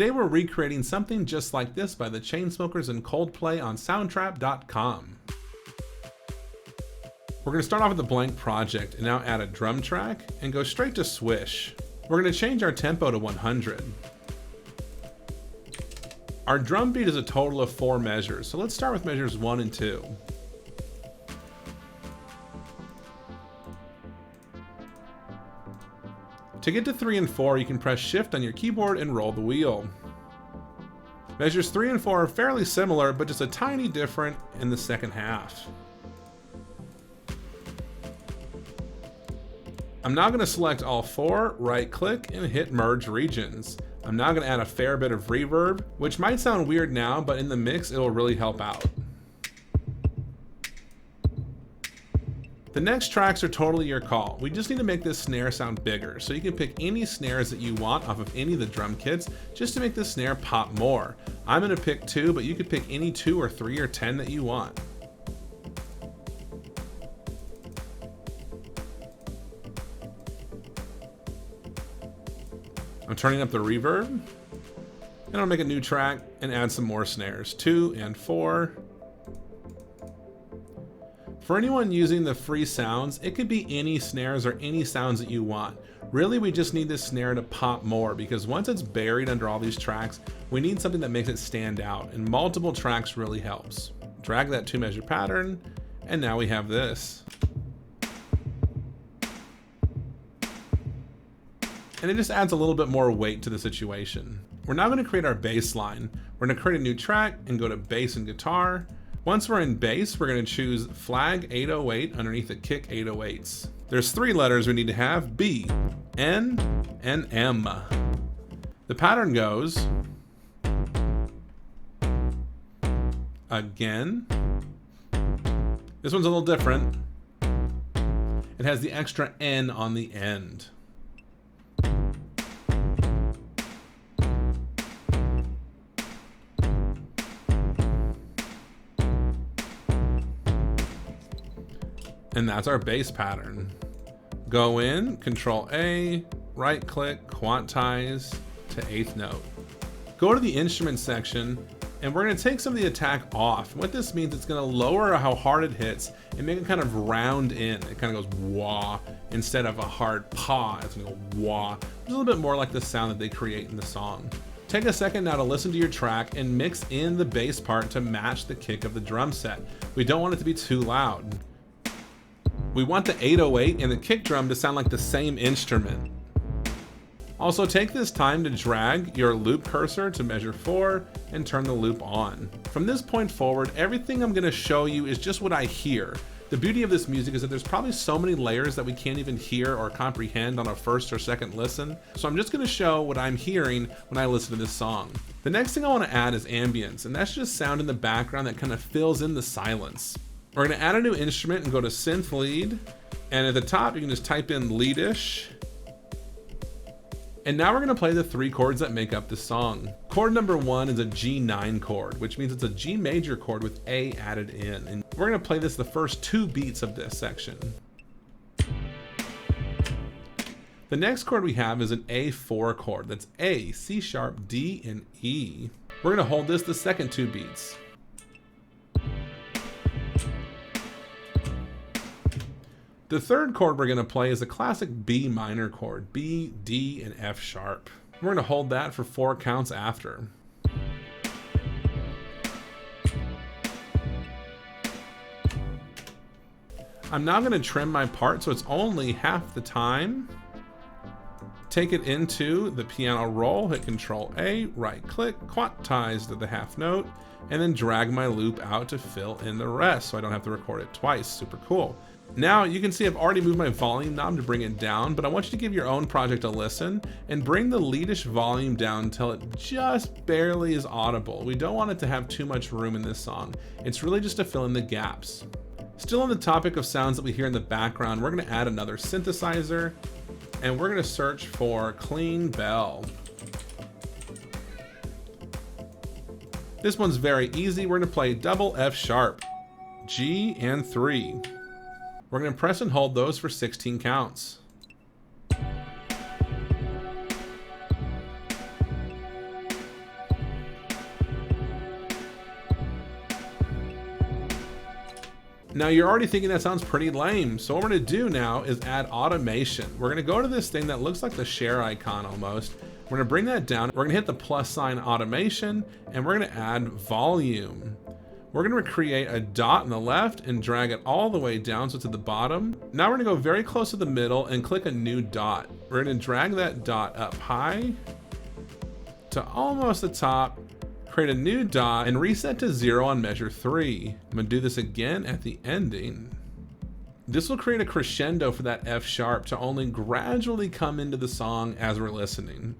Today we're recreating something just like this by the Chainsmokers and Coldplay on Soundtrap.com. We're going to start off with a blank project and now add a drum track and go straight to swish. We're going to change our tempo to 100. Our drum beat is a total of 4 measures, so let's start with measures 1 and 2. To get to 3 and 4, you can press Shift on your keyboard and roll the wheel. Measures 3 and 4 are fairly similar, but just a tiny different in the second half. I'm now going to select all 4, right-click, and hit Merge Regions. I'm now going to add a fair bit of reverb, which might sound weird now, but in the mix it'll really help out. The next tracks are totally your call. We just need to make this snare sound bigger, so you can pick any snares that you want off of any of the drum kits just to make the snare pop more. I'm going to pick 2, but you could pick any 2 or 3 or 10 that you want. I'm turning up the reverb, and I'll make a new track and add some more snares, 2 and 4. For anyone using the free sounds, it could be any snares or any sounds that you want. Really, we just need this snare to pop more because once it's buried under all these tracks, we need something that makes it stand out, and multiple tracks really helps. Drag that 2-measure pattern, and now we have this. And it just adds a little bit more weight to the situation. We're now going to create our bass line. We're going to create a new track and go to bass and guitar. Once we're in bass, we're going to choose flag 808 underneath the kick 808s. There's 3 letters we need to have: B, N, and M. The pattern goes again. This one's a little different. It has the extra N on the end. And that's our bass pattern. Go in, Control A, right click, quantize to 8th note. Go to the instrument section, and we're gonna take some of the attack off. What this means, it's gonna lower how hard it hits and make it kind of round in. It kind of goes wah instead of a hard paw. It's gonna go wah. A little bit more like the sound that they create in the song. Take a second now to listen to your track and mix in the bass part to match the kick of the drum set. We don't want it to be too loud. We want the 808 and the kick drum to sound like the same instrument. Also, take this time to drag your loop cursor to measure 4 and turn the loop on. From this point forward, everything I'm going to show you is just what I hear. The beauty of this music is that there's probably so many layers that we can't even hear or comprehend on a first or second listen. So I'm just going to show what I'm hearing when I listen to this song. The next thing I want to add is ambience, and that's just sound in the background that kind of fills in the silence. We're going to add a new instrument and go to synth lead, and at the top you can just type in leadish. And now we're going to play the 3 chords that make up the song. Chord number 1 is a G9 chord, which means it's a G major chord with A added in. And we're going to play this the first 2 beats of this section. The next chord we have is an A4 chord. That's A, C sharp, D, and E. We're going to hold this the second 2 beats. The third chord we're going to play is a classic B minor chord, B, D, and F sharp. We're going to hold that for 4 counts after. I'm now going to trim my part so it's only half the time. Take it into the piano roll, hit Control A, right click, quantize to the half note, and then drag my loop out to fill in the rest so I don't have to record it twice. Super cool. Now you can see I've already moved my volume knob to bring it down, but I want you to give your own project a listen and bring the leadish volume down until it just barely is audible. We don't want it to have too much room in this song. It's really just to fill in the gaps. Still on the topic of sounds that we hear in the background, we're going to add another synthesizer, and we're going to search for clean bell. This one's very easy. We're going to play double F sharp, G, and 3. We're going to press and hold those for 16 counts. Now you're already thinking that sounds pretty lame. So what we're gonna do now is add automation. We're gonna go to this thing that looks like the share icon almost. We're gonna bring that down. We're gonna hit the plus sign automation and we're gonna add volume. We're gonna create a dot on the left and drag it all the way down so it's at the bottom. Now we're gonna go very close to the middle and click a new dot. We're gonna drag that dot up high to almost the top, create a new dot and reset to 0 on measure 3. I'm gonna do this again at the ending. This will create a crescendo for that F sharp to only gradually come into the song as we're listening.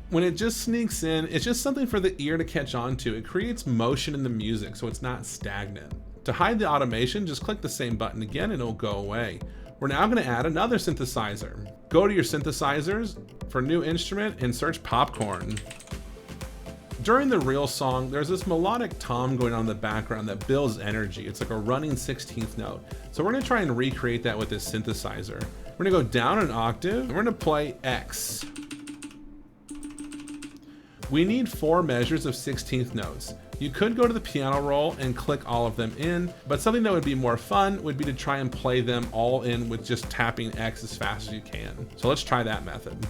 When it just sneaks in, it's just something for the ear to catch on to. It creates motion in the music so it's not stagnant. To hide the automation, just click the same button again and it'll go away. We're now gonna add another synthesizer. Go to your synthesizers for new instrument and search popcorn. During the real song, there's this melodic tom going on in the background that builds energy. It's like a running 16th note. So we're gonna try and recreate that with this synthesizer. We're gonna go down an octave and we're gonna play X. We need 4 measures of 16th notes. You could go to the piano roll and click all of them in, but something that would be more fun would be to try and play them all in with just tapping X as fast as you can. So let's try that method.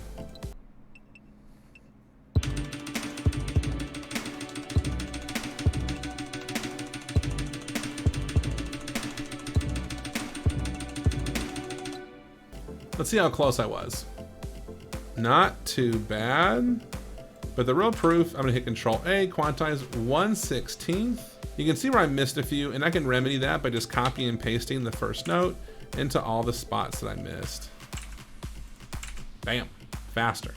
Let's see how close I was. Not too bad. But the real proof, I'm gonna hit Control A, quantize 1/16. You can see where I missed a few, and I can remedy that by just copying and pasting the first note into all the spots that I missed. Bam, faster.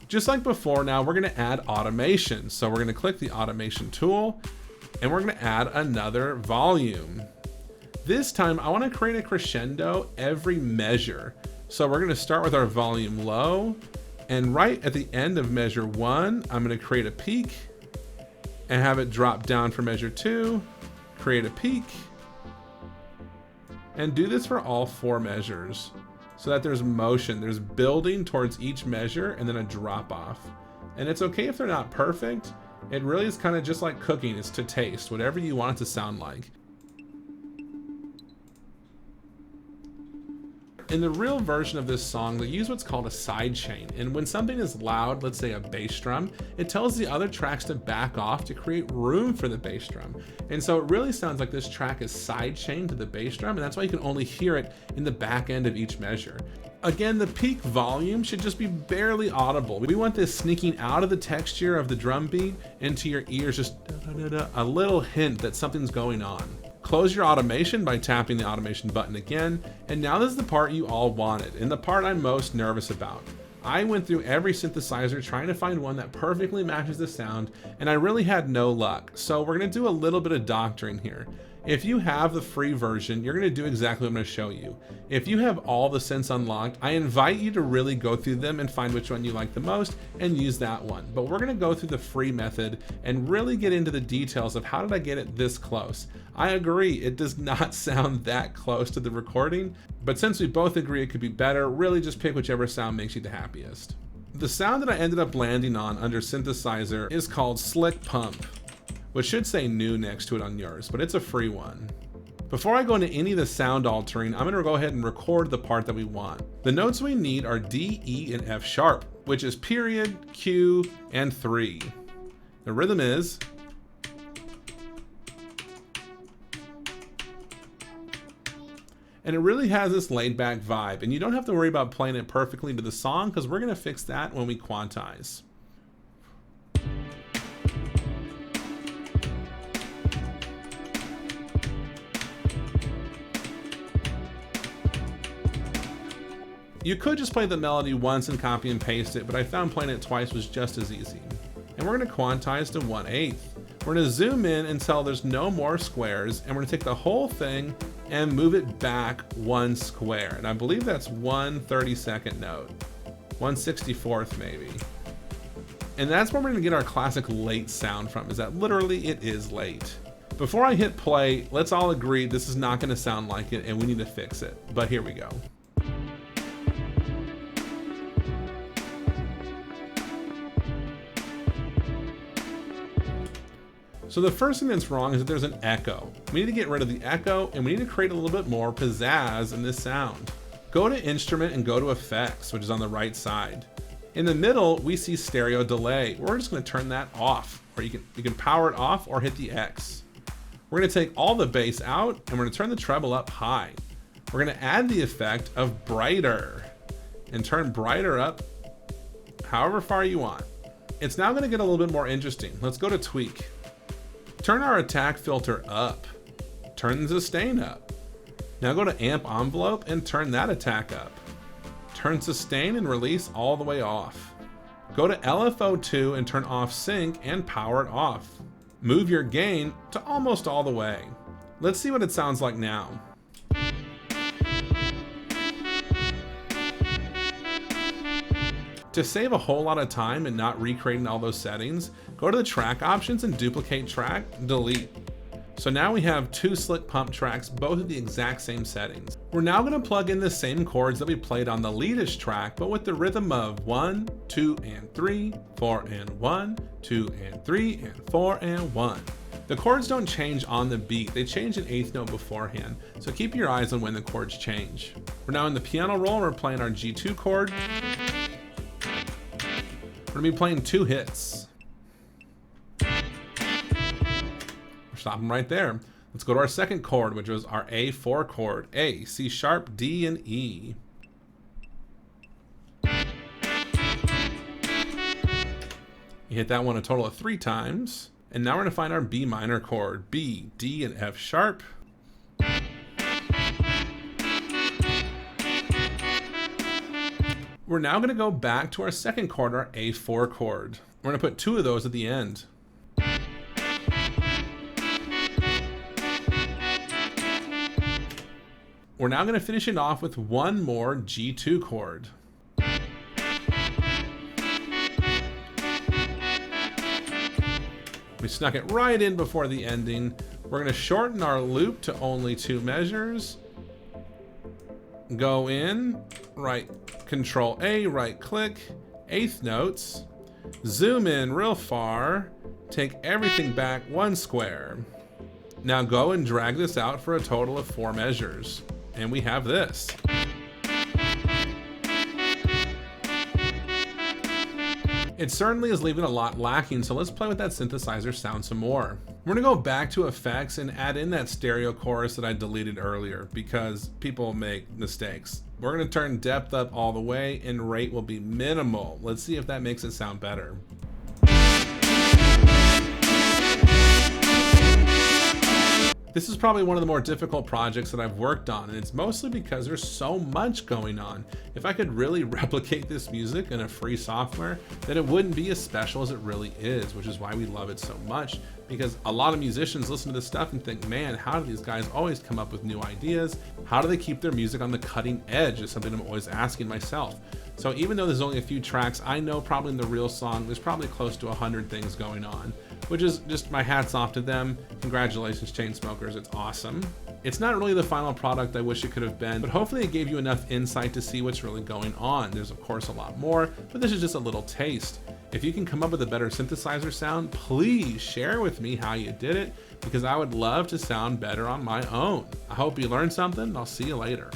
Just like before, now we're gonna add automation. So we're gonna click the automation tool, and we're gonna add another volume. This time, I wanna create a crescendo every measure. So we're gonna start with our volume low, and right at the end of measure 1, I'm gonna create a peak and have it drop down for measure 2, create a peak, and do this for all 4 measures so that there's motion, there's building towards each measure and then a drop off. And it's okay if they're not perfect. It really is kind of just like cooking, it's to taste, whatever you want it to sound like. In the real version of this song, they use what's called a sidechain. And when something is loud, let's say a bass drum, it tells the other tracks to back off to create room for the bass drum. And so it really sounds like this track is sidechained to the bass drum, and that's why you can only hear it in the back end of each measure. Again, the peak volume should just be barely audible. We want this sneaking out of the texture of the drum beat into your ears, just a little hint that something's going on. Close your automation by tapping the automation button again, and now this is the part you all wanted, and the part I'm most nervous about. I went through every synthesizer trying to find one that perfectly matches the sound, and I really had no luck, so we're gonna do a little bit of doctoring here. If you have the free version, you're gonna do exactly what I'm gonna show you. If you have all the synths unlocked, I invite you to really go through them and find which one you like the most and use that one. But we're gonna go through the free method and really get into the details of how did I get it this close. I agree, it does not sound that close to the recording, but since we both agree it could be better, really just pick whichever sound makes you the happiest. The sound that I ended up landing on under synthesizer is called Slick Pump, which should say new next to it on yours, but it's a free one. Before I go into any of the sound altering, I'm gonna go ahead and record the part that we want. The notes we need are D, E, and F sharp, which is period, Q, and 3. The rhythm is, and it really has this laid back vibe, and you don't have to worry about playing it perfectly to the song because we're gonna fix that when we quantize. You could just play the melody once and copy and paste it, but I found playing it twice was just as easy. And we're gonna quantize to 1/8. We're gonna zoom in until there's no more squares, and we're gonna take the whole thing and move it back 1 square. And I believe that's 1/32 note, 1/64 maybe. And that's where we're gonna get our classic late sound from, is that literally it is late. Before I hit play, let's all agree this is not gonna sound like it and we need to fix it, but here we go. So the first thing that's wrong is that there's an echo. We need to get rid of the echo, and we need to create a little bit more pizzazz in this sound. Go to Instrument and go to Effects, which is on the right side. In the middle, we see stereo delay. We're just gonna turn that off, or you can power it off or hit the X. We're gonna take all the bass out, and we're gonna turn the treble up high. We're gonna add the effect of brighter, and turn brighter up however far you want. It's now gonna get a little bit more interesting. Let's go to Tweak. Turn our attack filter up. Turn the sustain up. Now go to Amp Envelope and turn that attack up. Turn sustain and release all the way off. Go to LFO2 and turn off sync and power it off. Move your gain to almost all the way. Let's see what it sounds like now. To save a whole lot of time and not recreating all those settings, go to the track options and duplicate track, delete. So now we have two slick pump tracks, both at the exact same settings. We're now gonna plug in the same chords that we played on the leadish track, but with the rhythm of 1, 2, and 3, 4, and 1, 2, and 3, and 4, and 1. The chords don't change on the beat, they change an eighth note beforehand, so keep your eyes on when the chords change. We're now in the piano roll, and we're playing our G2 chord. We're gonna be playing 2 hits. We're stopping right there. Let's go to our second chord, which was our A4 chord. A, C sharp, D, and E. You hit that one a total of 3 times. And now we're gonna find our B minor chord. B, D, and F sharp. We're now gonna go back to our second chord, our A4 chord. We're gonna put 2 of those at the end. We're now gonna finish it off with 1 more G2 chord. We snuck it right in before the ending. We're gonna shorten our loop to only 2 measures. Go in, Control A, right click, eighth notes, zoom in real far, take everything back 1 square. Now go and drag this out for a total of 4 measures. And we have this. It certainly is leaving a lot lacking, so let's play with that synthesizer sound some more. We're gonna go back to effects and add in that stereo chorus that I deleted earlier because people make mistakes. We're gonna turn depth up all the way and rate will be minimal. Let's see if that makes it sound better. This is probably one of the more difficult projects that I've worked on, and it's mostly because there's so much going on. If I could really replicate this music in a free software, then it wouldn't be as special as it really is, which is why we love it so much, because a lot of musicians listen to this stuff and think, man, how do these guys always come up with new ideas? How do they keep their music on the cutting edge is something I'm always asking myself. So even though there's only a few tracks, I know probably in the real song, there's probably close to 100 things going on, which is just my hat's off to them. Congratulations, Chainsmokers, it's awesome. It's not really the final product I wish it could have been, but hopefully it gave you enough insight to see what's really going on. There's of course a lot more, but this is just a little taste. If you can come up with a better synthesizer sound, please share with me how you did it, because I would love to sound better on my own. I hope you learned something, and I'll see you later.